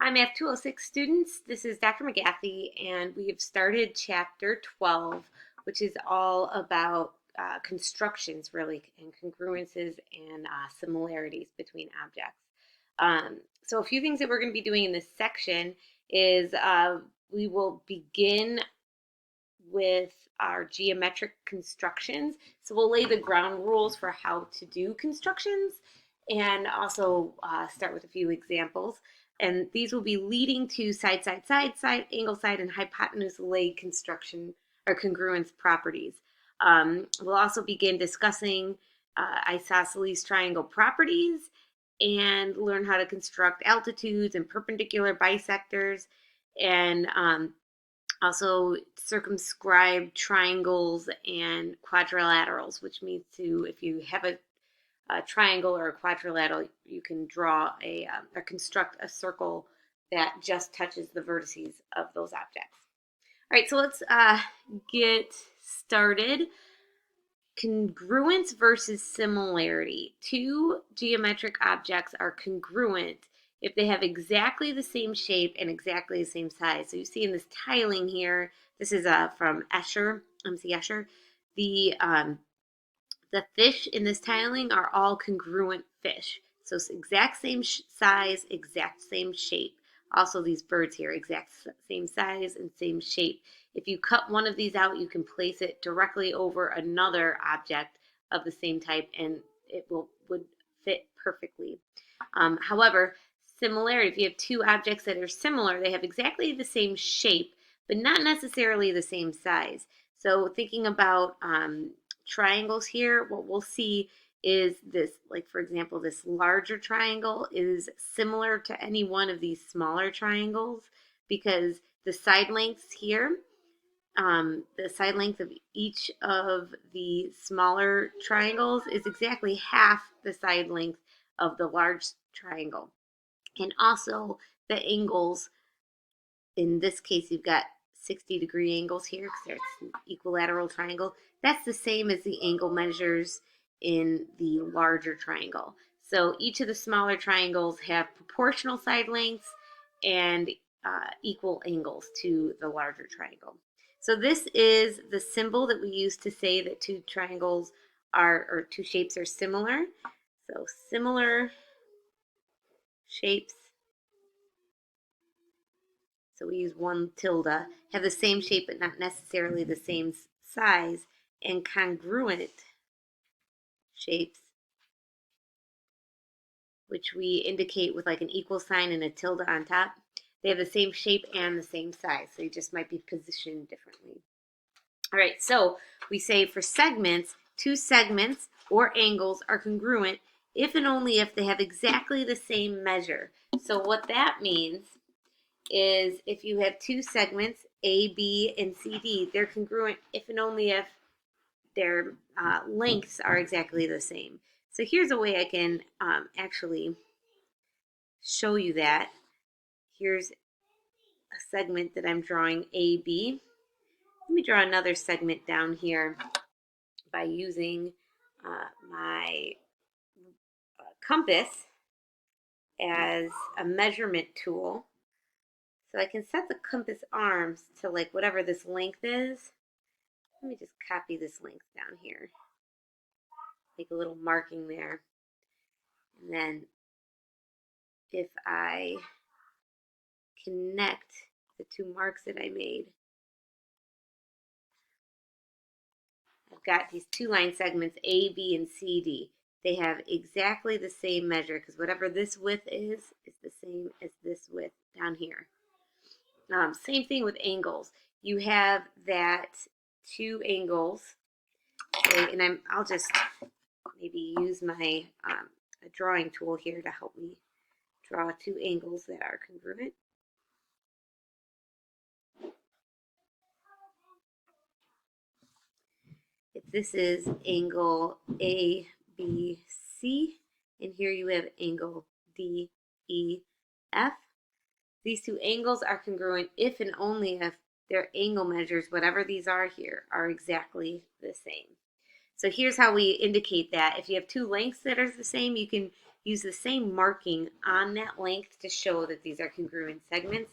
Hi, Math 206 students. This is Dr. McGathy, and we have started Chapter 12, which is all about constructions, really, and congruences and similarities between objects. So a few things that we're going to be doing in this section is we will begin with our geometric constructions. So we'll lay the ground rules for how to do constructions and also start with a few examples. And these will be leading to side, side, side, side, angle, side, and hypotenuse laid construction or congruence properties. We'll also begin discussing isosceles triangle properties and learn how to construct altitudes and perpendicular bisectors and also circumscribe triangles and quadrilaterals, which means if you have a triangle or a quadrilateral, you can draw or construct a circle that just touches the vertices of those objects. All right, so let's get started. Congruence versus similarity. Two geometric objects are congruent if they have exactly the same shape and exactly the same size. So you see in this tiling here, this is from Escher, MC Escher. The fish in this tiling are all congruent fish. So it's exact same size, exact same shape. Also these birds here, exact same size and same shape. If you cut one of these out, you can place it directly over another object of the same type and it would fit perfectly. However, similarity, if you have two objects that are similar, they have exactly the same shape, but not necessarily the same size. So thinking about triangles here, what we'll see is this, like for example, this larger triangle is similar to any one of these smaller triangles because the side lengths here, the side length of each of the smaller triangles is exactly half the side length of the large triangle. And also the angles, in this case you've got 60-degree angles here because it's an equilateral triangle. That's the same as the angle measures in the larger triangle. So each of the smaller triangles have proportional side lengths and equal angles to the larger triangle. So this is the symbol that we use to say that two triangles or two shapes are similar. So similar shapes, so we use one tilde, have the same shape but not necessarily the same size, and congruent shapes, which we indicate with like an equal sign and a tilde on top. They have the same shape and the same size, so they just might be positioned differently. All right, so we say for segments, two segments or angles are congruent if and only if they have exactly the same measure. So what that means is if you have two segments, A, B, and CD, they're congruent if and only if their lengths are exactly the same. So here's a way I can actually show you that. Here's a segment that I'm drawing AB. Let me draw another segment down here by using my compass as a measurement tool. So I can set the compass arms to like whatever this length is. Let me just copy this length down here. Make a little marking there. And then if I connect the two marks that I made, I've got these two line segments A, B, and CD. They have exactly the same measure because whatever this width is the same as this width down here. Same thing with angles. You have that two angles, okay, and I'll just maybe use my a drawing tool here to help me draw two angles that are congruent. If this is angle ABC, and here you have angle DEF, these two angles are congruent if and only if their angle measures, whatever these are here, are exactly the same. So here's how we indicate that. If you have two lengths that are the same, you can use the same marking on that length to show that these are congruent segments.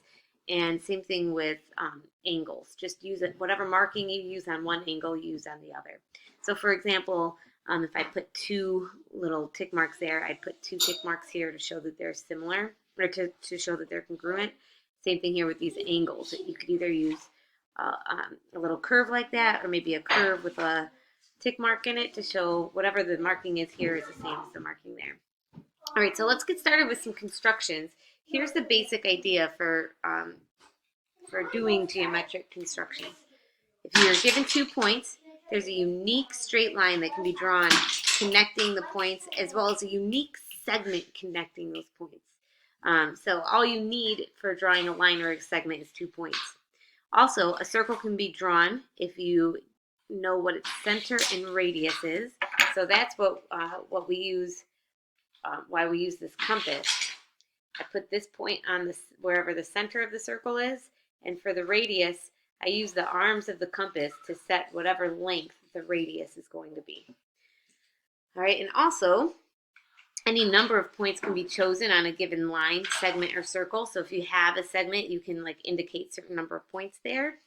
And same thing with angles. Just use it, whatever marking you use on one angle, use on the other. So for example, if I put 2 little tick marks there, I'd put 2 tick marks here to show that they're similar, or to show that they're congruent. Same thing here with these angles. You could either use a little curve like that, or maybe a curve with a tick mark in it to show whatever the marking is here is the same as the marking there. All right, so let's get started with some constructions. Here's the basic idea for doing geometric constructions. If you're given 2 points, there's a unique straight line that can be drawn connecting the points, as well as a unique segment connecting those points. So all you need for drawing a line or a segment is 2 points. Also, a circle can be drawn if you know what its center and radius is. So that's what we use, why we use this compass. I put this point on this wherever the center of the circle is, and for the radius, I use the arms of the compass to set whatever length the radius is going to be. All right, and also, any number of points can be chosen on a given line, segment, or circle. So if you have a segment, you can indicate a certain number of points there.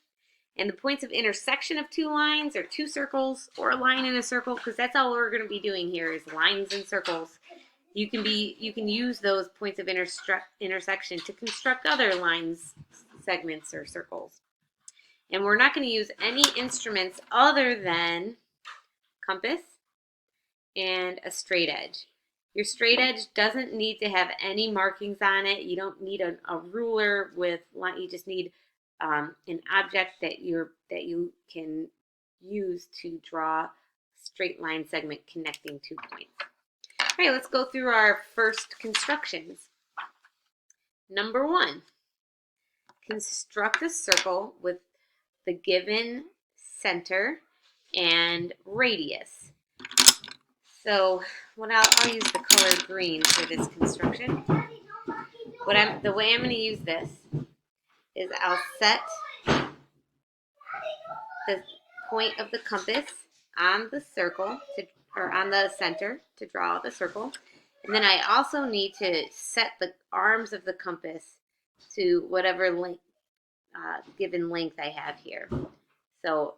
And the points of intersection of 2 lines, or 2 circles, or a line and a circle, because that's all we're going to be doing here is lines and circles. You can use those points of intersection to construct other lines, segments, or circles. And we're not going to use any instruments other than compass and a straight edge. Your straight edge doesn't need to have any markings on it. You don't need a ruler with line. You just need an object that you can use to draw a straight line segment connecting 2 points. All right, let's go through our first constructions. Number 1, construct a circle with the given center and radius. So I'll use the color green for this construction. The way I'm going to use this is I'll set the point of the compass on the circle, or on the center to draw the circle. And then I also need to set the arms of the compass to whatever length, given length I have here. So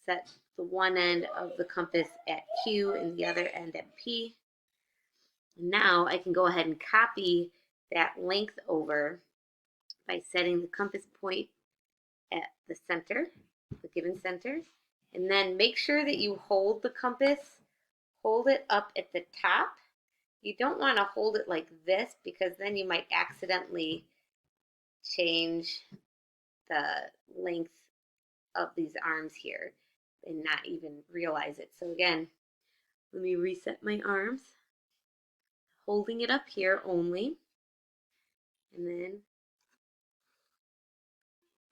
set the one end of the compass at Q and the other end at P. Now I can go ahead and copy that length over by setting the compass point at the center, the given center, and then make sure that you hold the compass, hold it up at the top. You don't want to hold it like this, because then you might accidentally change the length of these arms here and not even realize it. So again, let me reset my arms, holding it up here only, and then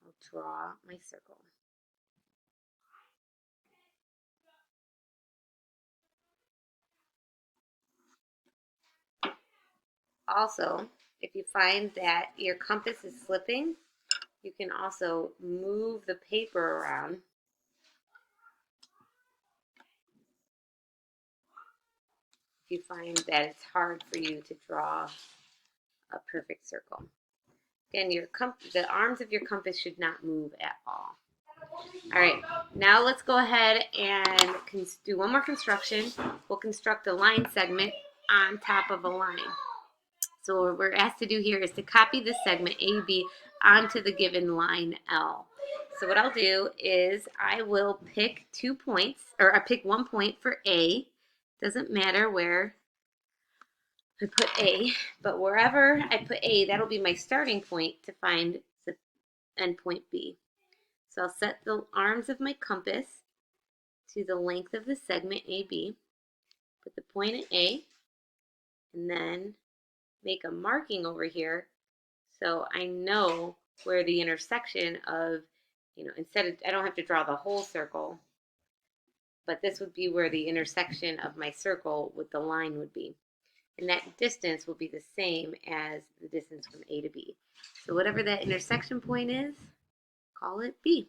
I'll draw my circle. Also, if you find that your compass is slipping, you can also move the paper around if you find that it's hard for you to draw a perfect circle. Again, the arms of your compass should not move at all. All right, now let's go ahead and do one more construction. We'll construct a line segment on top of a line. So what we're asked to do here is to copy this segment AB onto the given line L. So what I'll do is I will pick 2 points, or I pick 1 point for A. Doesn't matter where I put A, but wherever I put A, that'll be my starting point to find the end point B. So I'll set the arms of my compass to the length of the segment AB, put the point at A, and then make a marking over here so I know where the intersection of, I don't have to draw the whole circle, but this would be where the intersection of my circle with the line would be. And that distance will be the same as the distance from A to B. So whatever that intersection point is, call it B.